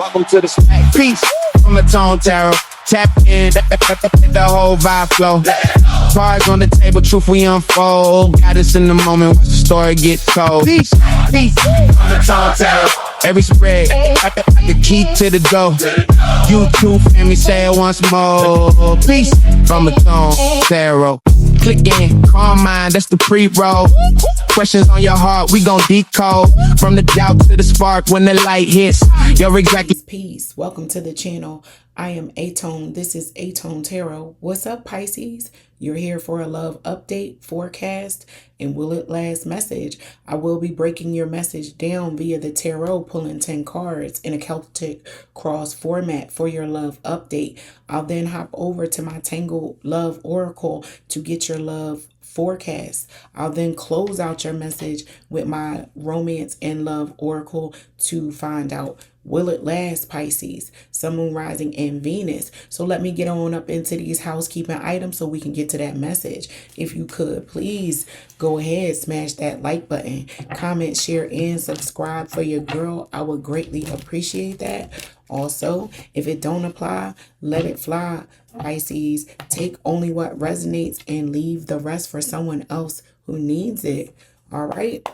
Welcome to the stack. Peace from aTone Tarot. Tap in, the whole vibe flow. Cards on the table, truth we unfold. Got us in the moment, watch the story get told. Peace from aTone Tarot. Every spread, the key to the door. You too, family, say it once more. Peace from aTone Tarot. Click in, calm mind, that's the pre-roll. Questions on your heart, we gon' decode. From the doubt to the spark, when the light hits, you're exactly. Peace. Welcome to the channel. I am aTone. This is aTone Tarot. What's up, Pisces? You're here for a love update, forecast, and will it last message. I will be breaking your message down via the tarot, pulling 10 cards in a Celtic cross format for your love update. I'll then hop over to my Tangled Love Oracle to get your love forecast. I'll then close out your message with my romance and love oracle to find out, will it last, Pisces? Sun, Moon, Rising, and Venus. So let me get on up into these housekeeping items so we can get to that message. If you could, please go ahead, smash that like button, comment, share, and subscribe for your girl. I would greatly appreciate that. Also, if it don't apply, let it fly, Pisces. Take only what resonates and leave the rest for someone else who needs it. All right.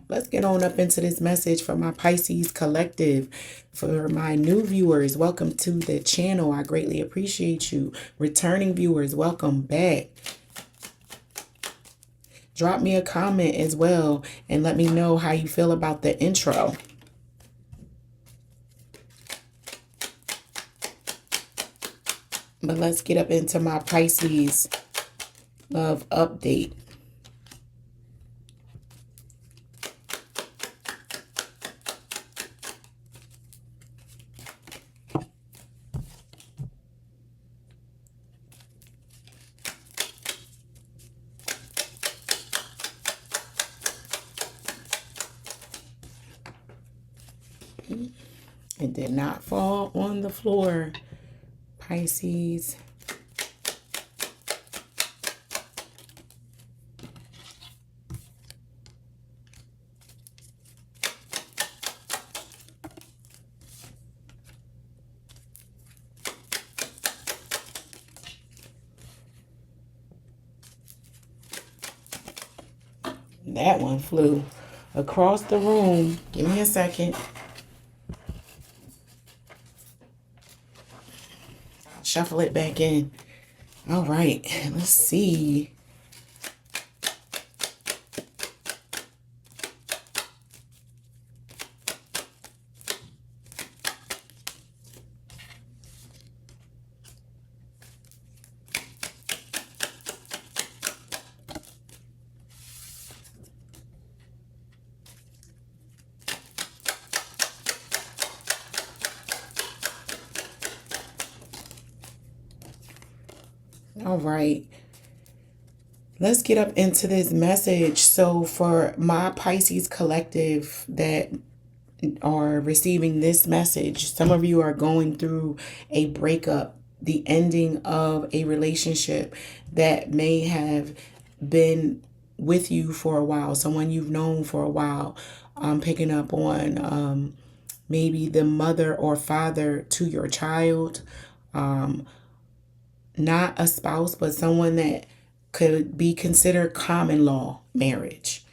Let's get on up into this message for my Pisces collective. For my new viewers, welcome to the channel. I greatly appreciate you. Returning viewers, welcome back. Drop me a comment as well and let me know how you feel about the intro. But let's get up into my Pisces love update. It did not fall on the floor, Pisces. That one flew across the room. Give me a second. Shuffle it back in. All right, let's see. All right, let's get up into this message. So for my Pisces collective that are receiving this message, some of you are going through a breakup, the ending of a relationship that may have been with you for a while, someone you've known for a while. I'm picking up on maybe the mother or father to your child, not a spouse, but someone that could be considered common law marriage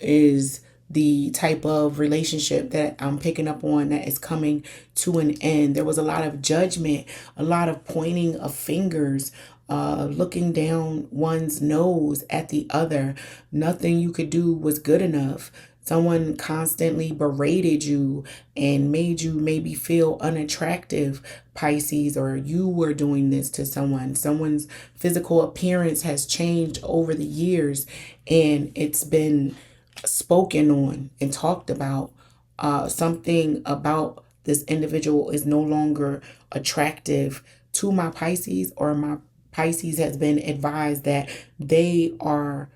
is the type of relationship that I'm picking up on that is coming to an end. There was a lot of judgment, a lot of pointing of fingers, looking down one's nose at the other. Nothing you could do was good enough. Someone constantly berated you and made you maybe feel unattractive, Pisces, or you were doing this to someone. Someone's physical appearance has changed over the years and it's been spoken on and talked about. Something about this individual is no longer attractive to my Pisces, or my Pisces has been advised that they are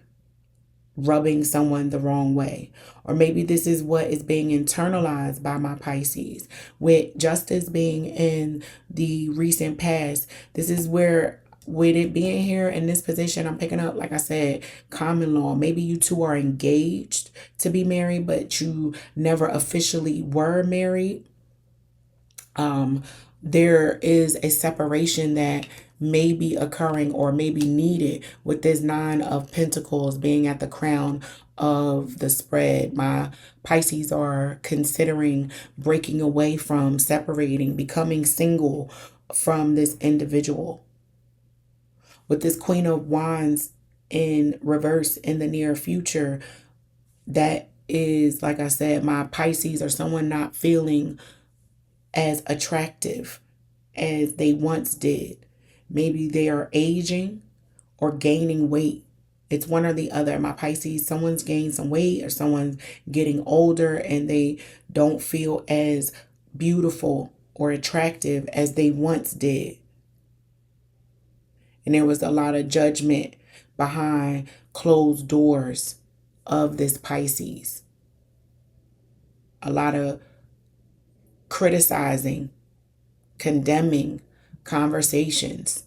rubbing someone the wrong way. Or maybe this is what is being internalized by my Pisces. With justice being in the recent past, this is where, with it being here in this position, I'm picking up, like I said, common law. Maybe you two are engaged to be married, but you never officially were married. There is a separation that may be occurring or may be needed with this Nine of Pentacles being at the crown of the spread. My Pisces are considering breaking away from, separating, becoming single from this individual. With this Queen of Wands in reverse in the near future, that is, like I said, my Pisces are someone not feeling as attractive as they once did. Maybe they are aging or gaining weight. It's one or the other. My Pisces, someone's gained some weight or someone's getting older and they don't feel as beautiful or attractive as they once did. And there was a lot of judgment behind closed doors of this Pisces. A lot of criticizing, condemning conversations.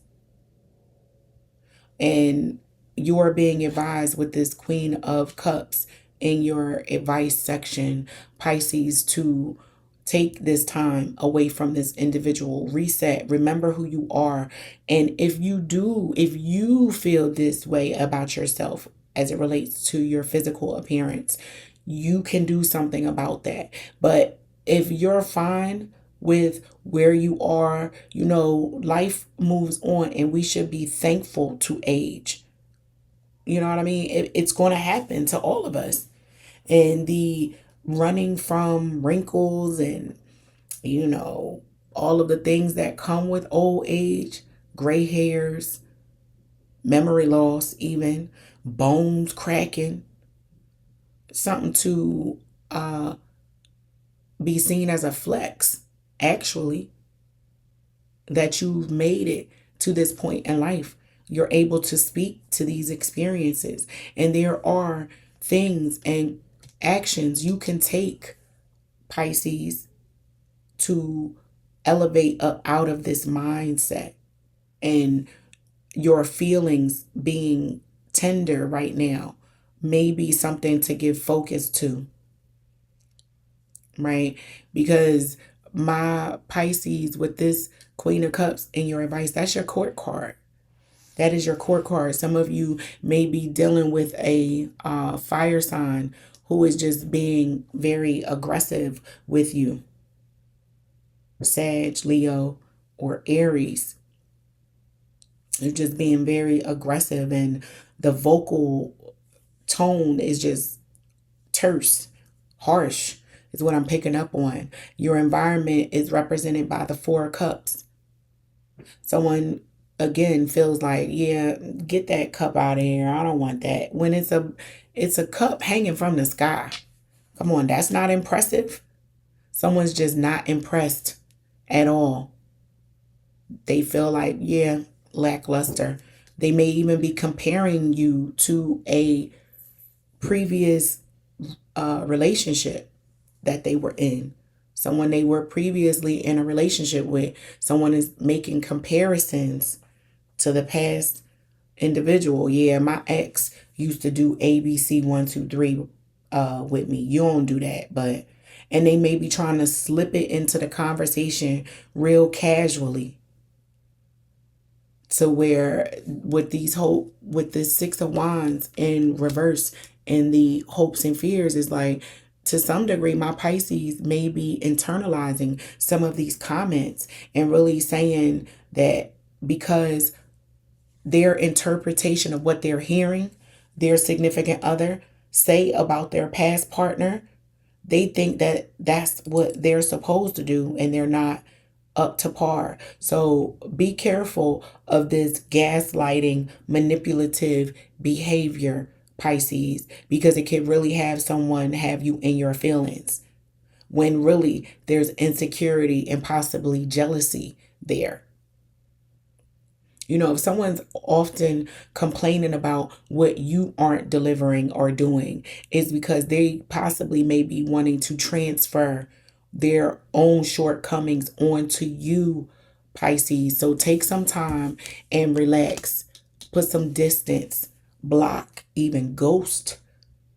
And you are being advised with this Queen of Cups in your advice section, Pisces, to take this time away from this individual, reset, remember who you are. And if you feel this way about yourself as it relates to your physical appearance, you can do something about that. But if you're fine with where you are, life moves on and we should be thankful to age. You know what I mean? It's going to happen to all of us. And the running from wrinkles and, all of the things that come with old age, gray hairs, memory loss, even bones cracking, something to be seen as a flex, actually, that you've made it to this point in life. You're able to speak to these experiences. And there are things and actions you can take, Pisces, to elevate up out of this mindset. And your feelings being tender right now may be something to give focus to. Right? Because my Pisces, with this Queen of Cups in your advice, that's your court card. That is your court card. Some of you may be dealing with a fire sign who is just being very aggressive with you. Sag, Leo, or Aries. They're just being very aggressive and the vocal tone is just terse, harsh is what I'm picking up on. Your environment is represented by the Four of Cups. Someone, again, feels like, yeah, get that cup out of here. I don't want that. When it's a cup hanging from the sky. Come on, that's not impressive. Someone's just not impressed at all. They feel like, yeah, lackluster. They may even be comparing you to a previous relationship that they were in. Someone they were previously in a relationship with. Someone is making comparisons to the past individual. Yeah, my ex used to do ABC 1, 2, 3 with me. You don't do that, and they may be trying to slip it into the conversation real casually. To where with this Six of Wands in reverse and the hopes and fears is like, to some degree, my Pisces may be internalizing some of these comments and really saying that because their interpretation of what they're hearing their significant other say about their past partner, they think that that's what they're supposed to do and they're not up to par. So be careful of this gaslighting, manipulative behavior, Pisces, because it can really have someone have you in your feelings when really there's insecurity and possibly jealousy there. If someone's often complaining about what you aren't delivering or doing, is because they possibly may be wanting to transfer their own shortcomings onto you, Pisces. So take some time and relax. Put some distance, block, even ghost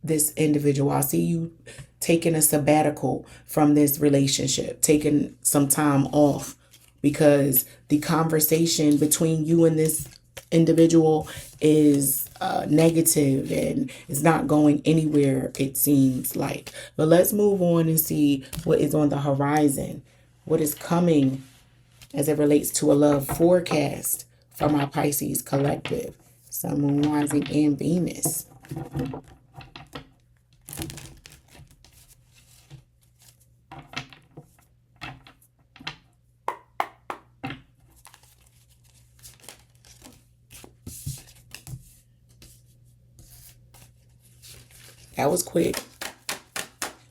this individual. I see you taking a sabbatical from this relationship, taking some time off, because the conversation between you and this individual is negative and is not going anywhere, it seems like. But let's move on and see what is on the horizon, what is coming as it relates to a love forecast for my Pisces collective, Sun, Moon, Rising, and Venus. That was quick.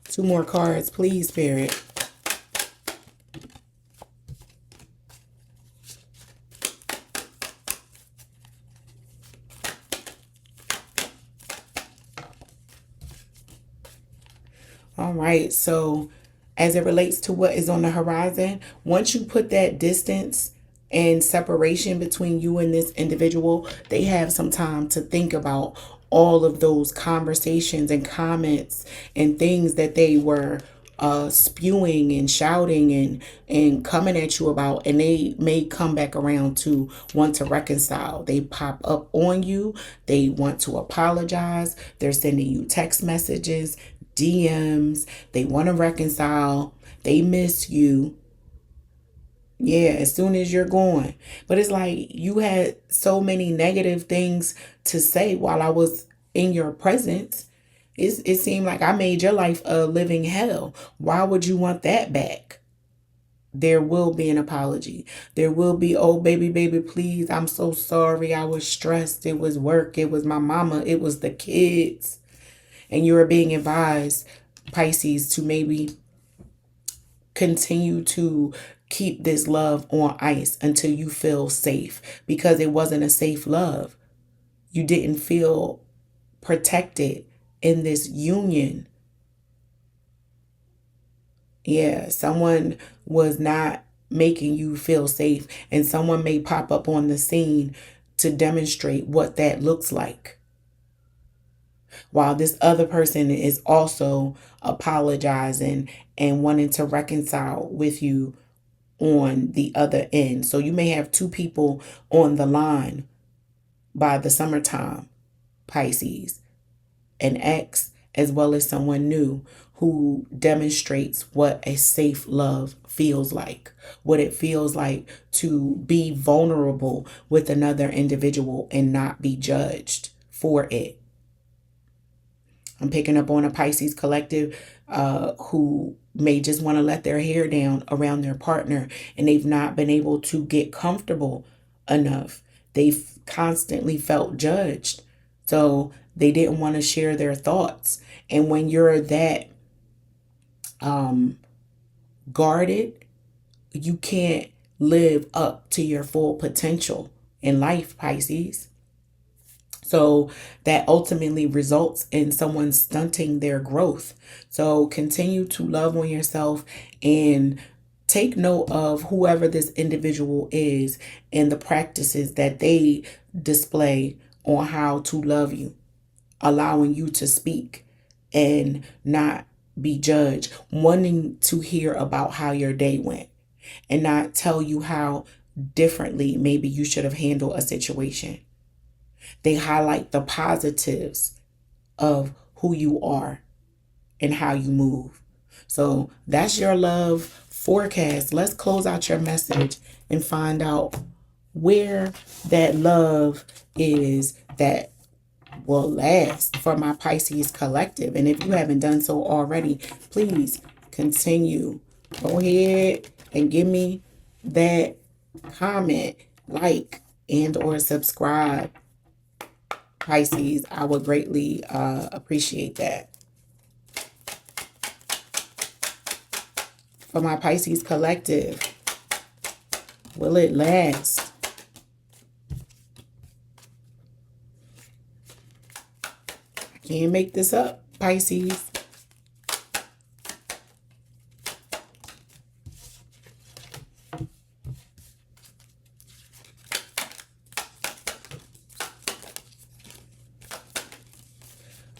2 more cards, please, Spirit. All right, so as it relates to what is on the horizon, once you put that distance and separation between you and this individual, they have some time to think about all of those conversations and comments and things that they were spewing and shouting and coming at you about, and they may come back around to want to reconcile. They pop up on you, they want to apologize, they're sending you text messages, DMs, they want to reconcile, they miss you. Yeah, as soon as you're gone. But it's like you had so many negative things to say while I was in your presence. It seemed like I made your life a living hell. Why would you want that back? There will be an apology. There will be, oh, baby, please, I'm so sorry. I was stressed. It was work. It was my mama. It was the kids. And you are being advised, Pisces, to maybe continue to keep this love on ice until you feel safe, because it wasn't a safe love. You didn't feel protected in this union. Yeah, someone was not making you feel safe, and someone may pop up on the scene to demonstrate what that looks like, while this other person is also apologizing and wanting to reconcile with you on the other end. So you may have 2 people on the line by the summertime, Pisces, an ex as well as someone new who demonstrates what a safe love feels like, what it feels like to be vulnerable with another individual and not be judged for it. I'm picking up on a Pisces collective who may just want to let their hair down around their partner, and they've not been able to get comfortable enough. They've constantly felt judged, so they didn't want to share their thoughts. And when you're that guarded, you can't live up to your full potential in life, Pisces. So that ultimately results in someone stunting their growth. So continue to love on yourself and take note of whoever this individual is and the practices that they display on how to love you, allowing you to speak and not be judged, wanting to hear about how your day went and not tell you how differently maybe you should have handled a situation. They highlight the positives of who you are and how you move. So that's your love forecast. Let's close out your message and find out where that love is that will last for my Pisces collective. And if you haven't done so already, please continue. Go ahead and give me that comment, like, and or subscribe, Pisces. I would greatly appreciate that. For my Pisces collective, will it last? I can't make this up, Pisces.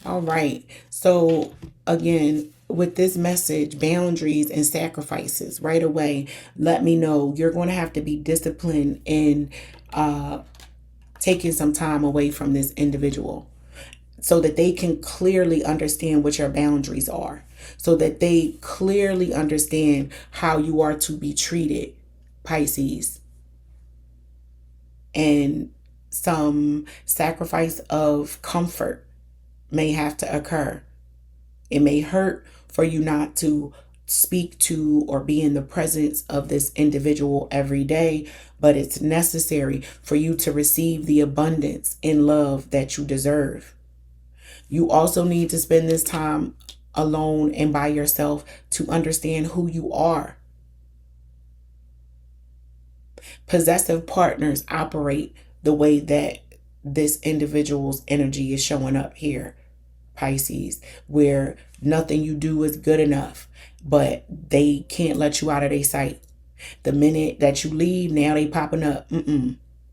All right. So again, with this message, boundaries and sacrifices, right away, let me know you're going to have to be disciplined in taking some time away from this individual so that they can clearly understand what your boundaries are, so that they clearly understand how you are to be treated, Pisces. And some sacrifice of comfort may have to occur. It may hurt for you not to speak to or be in the presence of this individual every day, but it's necessary for you to receive the abundance in love that you deserve. You also need to spend this time alone and by yourself to understand who you are. Possessive partners operate the way that this individual's energy is showing up here, Pisces, where nothing you do is good enough, but they can't let you out of their sight. The minute that you leave, now they popping up.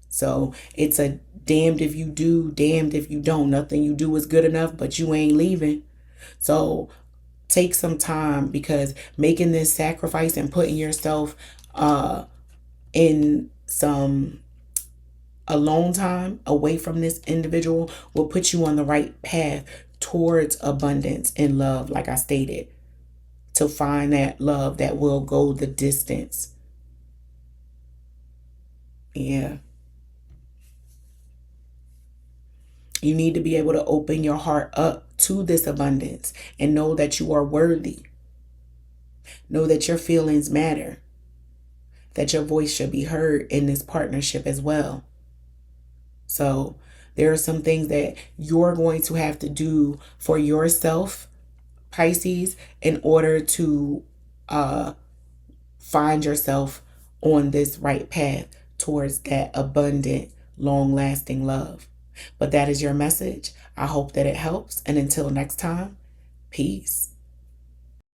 So it's a damned if you do, damned if you don't. Nothing you do is good enough, but you ain't leaving. So take some time, because making this sacrifice and putting yourself in some alone time away from this individual will put you on the right path towards abundance and love, like I stated, to find that love that will go the distance. Yeah. You need to be able to open your heart up to this abundance and know that you are worthy. Know that your feelings matter, that your voice should be heard in this partnership as well. So there are some things that you're going to have to do for yourself, Pisces, in order to find yourself on this right path towards that abundant, long-lasting love. But that is your message. I hope that it helps. And until next time, peace.